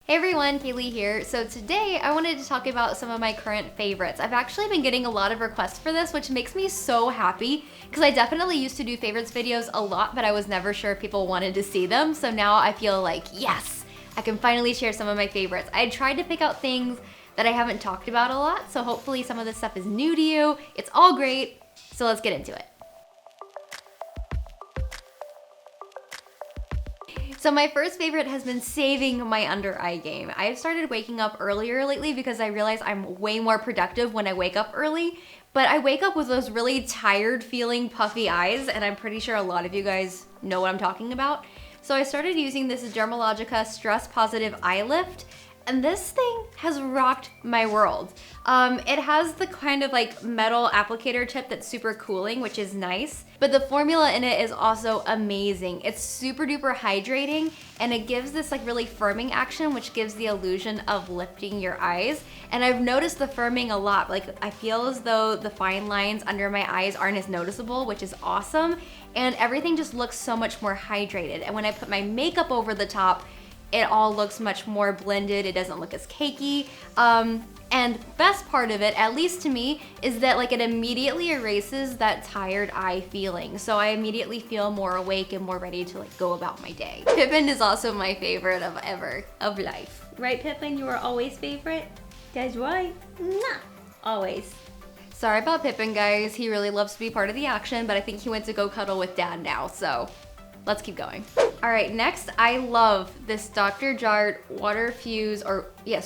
Hey everyone, Kaylee here. So today I wanted to talk about some of my current favorites. I've actually been getting a lot of requests for this, which makes me so happy because I definitely used to do favorites videos a lot, but I was never sure if people wanted to see them. So now I feel like, yes, I can finally share some of my favorites. I tried to pick out things that I haven't talked about a lot, so hopefully some of this stuff is new to you. It's all great, so let's get into it. So my first favorite has been saving my under eye game. I've started waking up earlier lately because I realize I'm way more productive when I wake up early, but I wake up with those really tired feeling puffy eyes, and I'm pretty sure a lot of you guys know what I'm talking about. So I started using this Dermalogica Stress Positive Eye Lift, and this thing has rocked my world. It has the kind of like metal applicator tip that's super cooling, which is nice, but the formula in it is also amazing. It's super duper hydrating, and it gives this like really firming action, which gives the illusion of lifting your eyes. And I've noticed the firming a lot. Like I feel as though the fine lines under my eyes aren't as noticeable, which is awesome. And everything just looks so much more hydrated. And when I put my makeup over the top, it all looks much more blended. It doesn't look as cakey. And best part of it, at least to me, is that like it immediately erases that tired eye feeling. So I immediately feel more awake and more ready to like go about my day. Pippin is also my favorite of life. Right, Pippin? You are always favorite? That's right. Nah. Always. Sorry about Pippin, guys. He really loves to be part of the action, but I think he went to go cuddle with Dad now, so let's keep going. All right, next, I love this Dr. Jart water fuse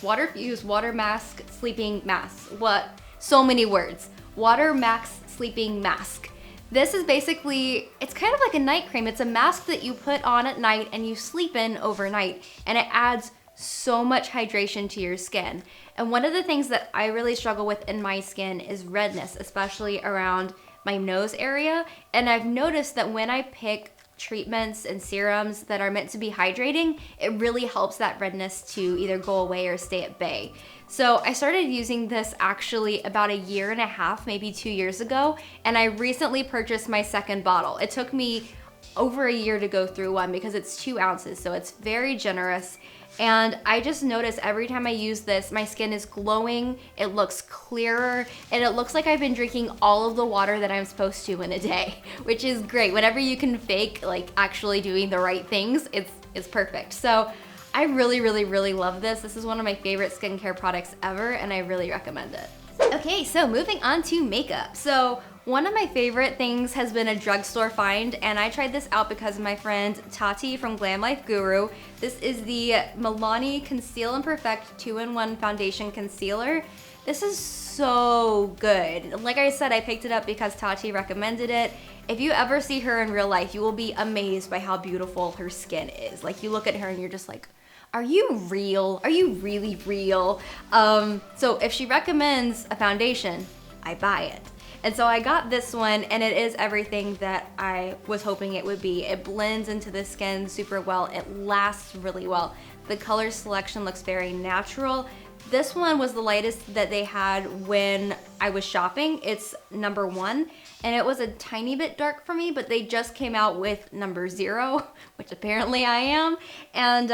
water mask sleeping mask. What? So many words. Water mask sleeping mask. This is basically, it's kind of like a night cream. It's a mask that you put on at night and you sleep in overnight, and it adds so much hydration to your skin. And one of the things that I really struggle with in my skin is redness, especially around my nose area. And I've noticed that when I pick treatments and serums that are meant to be hydrating, it really helps that redness to either go away or stay at bay. So I started using this actually about 1.5 years, maybe 2 years ago, and I recently purchased my second bottle. It took me over 1 year to go through one because it's 2 ounces, so it's very generous. And I just notice every time I use this, my skin is glowing, it looks clearer, and it looks like I've been drinking all of the water that I'm supposed to in a day, which is great. Whenever you can fake like actually doing the right things, it's perfect. So I really, really, really love this. This is one of my favorite skincare products ever, and I really recommend it. Okay, so moving on to makeup. So one of my favorite things has been a drugstore find, and I tried this out because of my friend Tati from Glam Life Guru. This is the Millani Conceal and Perfect 2-in-1 Foundation Concealer. This is so good. Like I said, I picked it up because Tati recommended it. If you ever see her in real life, you will be amazed by how beautiful her skin is. Like you look at her and you're just like, are you real? Are you really real? So if she recommends a foundation, I buy it. And so I got this one, and it is everything that I was hoping it would be. It blends into the skin super well. It lasts really well. The color selection looks very natural. This one was the lightest that they had when I was shopping. It's number 1, and it was a tiny bit dark for me, but they just came out with number 0, which apparently I am. And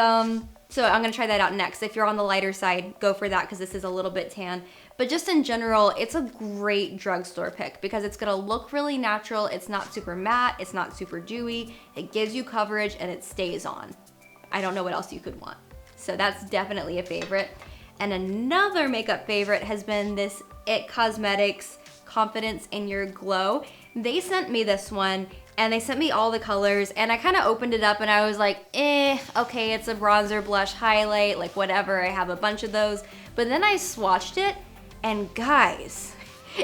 so I'm gonna try that out next. If you're on the lighter side, go for that because this is a little bit tan. But just in general, it's a great drugstore pick because it's gonna look really natural. It's not super matte, it's not super dewy. It gives you coverage and it stays on. I don't know what else you could want. So that's definitely a favorite. And another makeup favorite has been this IT Cosmetics Confidence in Your Glow. They sent me this one, and they sent me all the colors, and I kind of opened it up and I was like, okay, it's a bronzer, blush, highlight, like whatever. I have a bunch of those. But then I swatched it, and guys,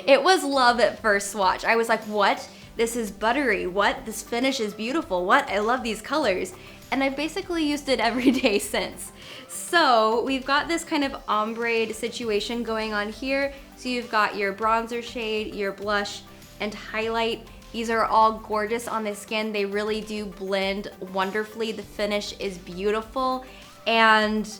it was love at first swatch. I was like, what? This is buttery. What? This finish is beautiful. What? I love these colors. And I've basically used it every day since. So we've got this kind of ombre situation going on here. So you've got your bronzer shade, your blush, and highlight. These are all gorgeous on the skin. They really do blend wonderfully. The finish is beautiful, and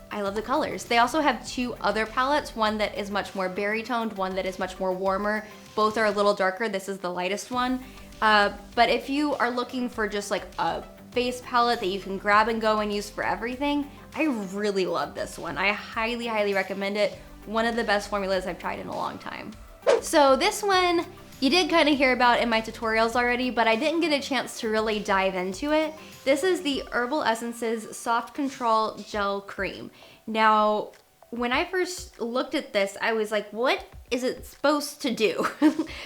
I love the colors. They also have 2 other palettes, one that is much more berry toned, one that is much more warmer. Both are a little darker. This is the lightest one. But if you are looking for just like a face palette that you can grab and go and use for everything, I really love this one. I highly, highly recommend it. One of the best formulas I've tried in a long time. So this one, you did kind of hear about in my tutorials already, but I didn't get a chance to really dive into it. This is the Herbal Essences Soft Control Gel Cream. Now, when I first looked at this, I was like, what is it supposed to do?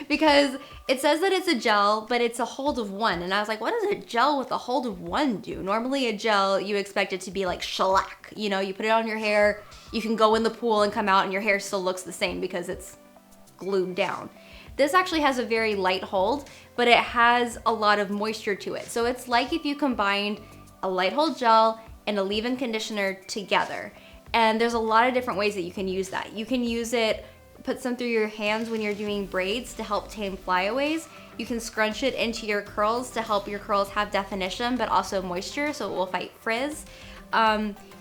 Because it says that it's a gel, but it's a hold of one. And I was like, what does a gel with a hold of one do? Normally a gel, you expect it to be like shellac. You know, you put it on your hair, you can go in the pool and come out and your hair still looks the same because it's glued down. This actually has a very light hold, but it has a lot of moisture to it. So it's like if you combined a light hold gel and a leave-in conditioner together. And there's a lot of different ways that you can use that. You can use it, put some through your hands when you're doing braids to help tame flyaways. You can scrunch it into your curls to help your curls have definition, but also moisture, so it will fight frizz.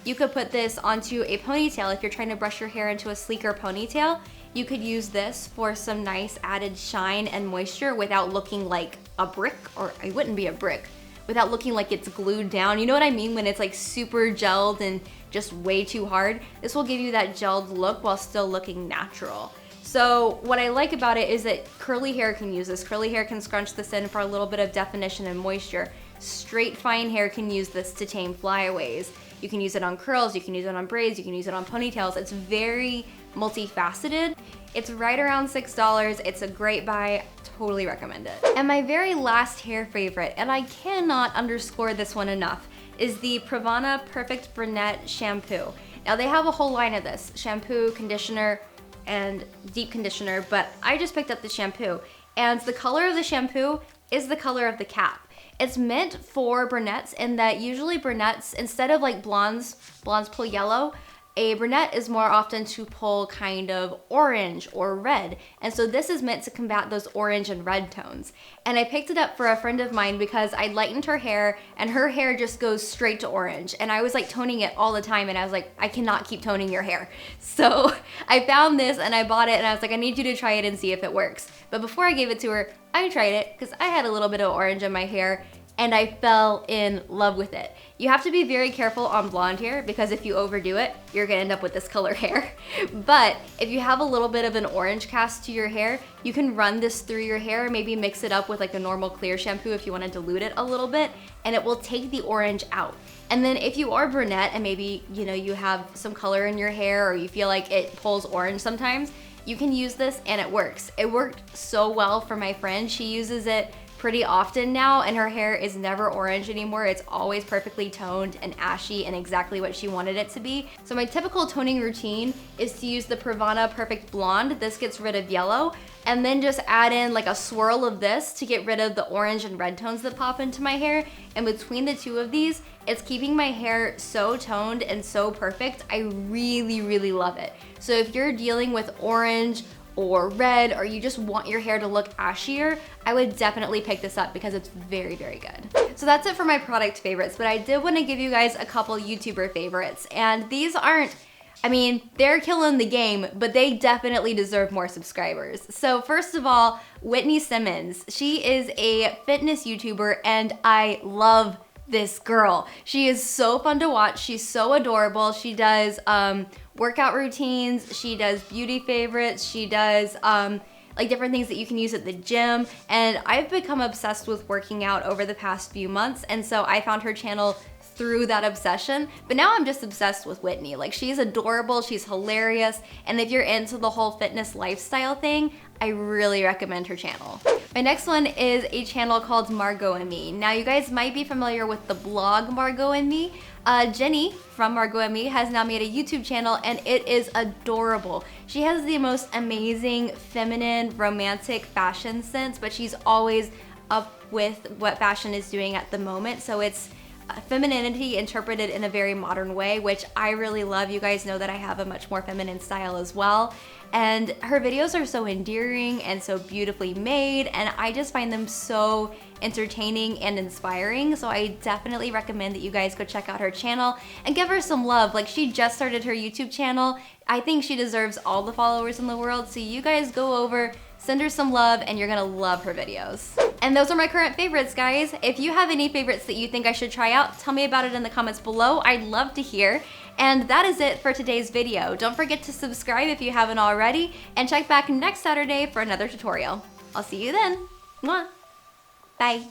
You could put this onto a ponytail if you're trying to brush your hair into a sleeker ponytail. You could use this for some nice added shine and moisture without looking like a brick, or it wouldn't be a brick, without looking like it's glued down. You know what I mean? When it's like super gelled and just way too hard. This will give you that gelled look while still looking natural. So what I like about it is that curly hair can use this. Curly hair can scrunch this in for a little bit of definition and moisture. Straight fine hair can use this to tame flyaways. You can use it on curls, you can use it on braids, you can use it on ponytails. It's very multifaceted. It's right around $6. It's a great buy, totally recommend it. And my very last hair favorite, and I cannot underscore this one enough, is the Pravana Perfect Brunette Shampoo. Now they have a whole line of this, shampoo, conditioner, and deep conditioner, but I just picked up the shampoo. And the color of the shampoo is the color of the cap. It's meant for brunettes in that usually brunettes, instead of like blondes pull yellow, a brunette is more often to pull kind of orange or red. And so this is meant to combat those orange and red tones. And I picked it up for a friend of mine because I lightened her hair and her hair just goes straight to orange. And I was like toning it all the time and I was like, I cannot keep toning your hair. So I found this and I bought it and I was like, I need you to try it and see if it works. But before I gave it to her, I tried it because I had a little bit of orange in my hair and I fell in love with it. You have to be very careful on blonde hair because if you overdo it, you're gonna end up with this color hair. But if you have a little bit of an orange cast to your hair, you can run this through your hair, maybe mix it up with like a normal clear shampoo if you wanna dilute it a little bit, and it will take the orange out. And then if you are brunette and maybe you have some color in your hair or you feel like it pulls orange sometimes, you can use this and it works. It worked so well for my friend. She uses it pretty often now and her hair is never orange anymore. It's always perfectly toned and ashy and exactly what she wanted it to be. So my typical toning routine is to use the Pravana Perfect Blonde. This gets rid of yellow, and then just add in like a swirl of this to get rid of the orange and red tones that pop into my hair. And between the two of these, it's keeping my hair so toned and so perfect. I really, really love it. So if you're dealing with orange or red, or you just want your hair to look ashier, I would definitely pick this up because it's very, very good. So that's it for my product favorites, but I did want to give you guys a couple YouTuber favorites. And these aren't, I mean, they're killing the game, but they definitely deserve more subscribers. So first of all, Whitney Simmons. She is a fitness YouTuber and I love this girl. She is so fun to watch. She's so adorable. She does workout routines. She does beauty favorites. She does like different things that you can use at the gym. And I've become obsessed with working out over the past few months. And so I found her channel through that obsession, but now I'm just obsessed with Whitney. Like, she's adorable, she's hilarious, and if you're into the whole fitness lifestyle thing, I really recommend her channel. My next one is a channel called Margot and Me. Now, you guys might be familiar with the blog Margot and Me. Jenny from Margot and Me has now made a YouTube channel and it is adorable. She has the most amazing feminine romantic fashion sense, but she's always up with what fashion is doing at the moment, so it's femininity interpreted in a very modern way, which I really love. You guys know that I have a much more feminine style as well. And her videos are so endearing and so beautifully made, and I just find them so entertaining and inspiring. So I definitely recommend that you guys go check out her channel and give her some love. Like, she just started her YouTube channel. I think she deserves all the followers in the world. So you guys go over, Send her some love and you're gonna love her videos. And those are my current favorites, guys. If you have any favorites that you think I should try out, tell me about it in the comments below. I'd love to hear. And that is it for today's video. Don't forget to subscribe if you haven't already, and check back next Saturday for another tutorial. I'll see you then. Mwah. Bye.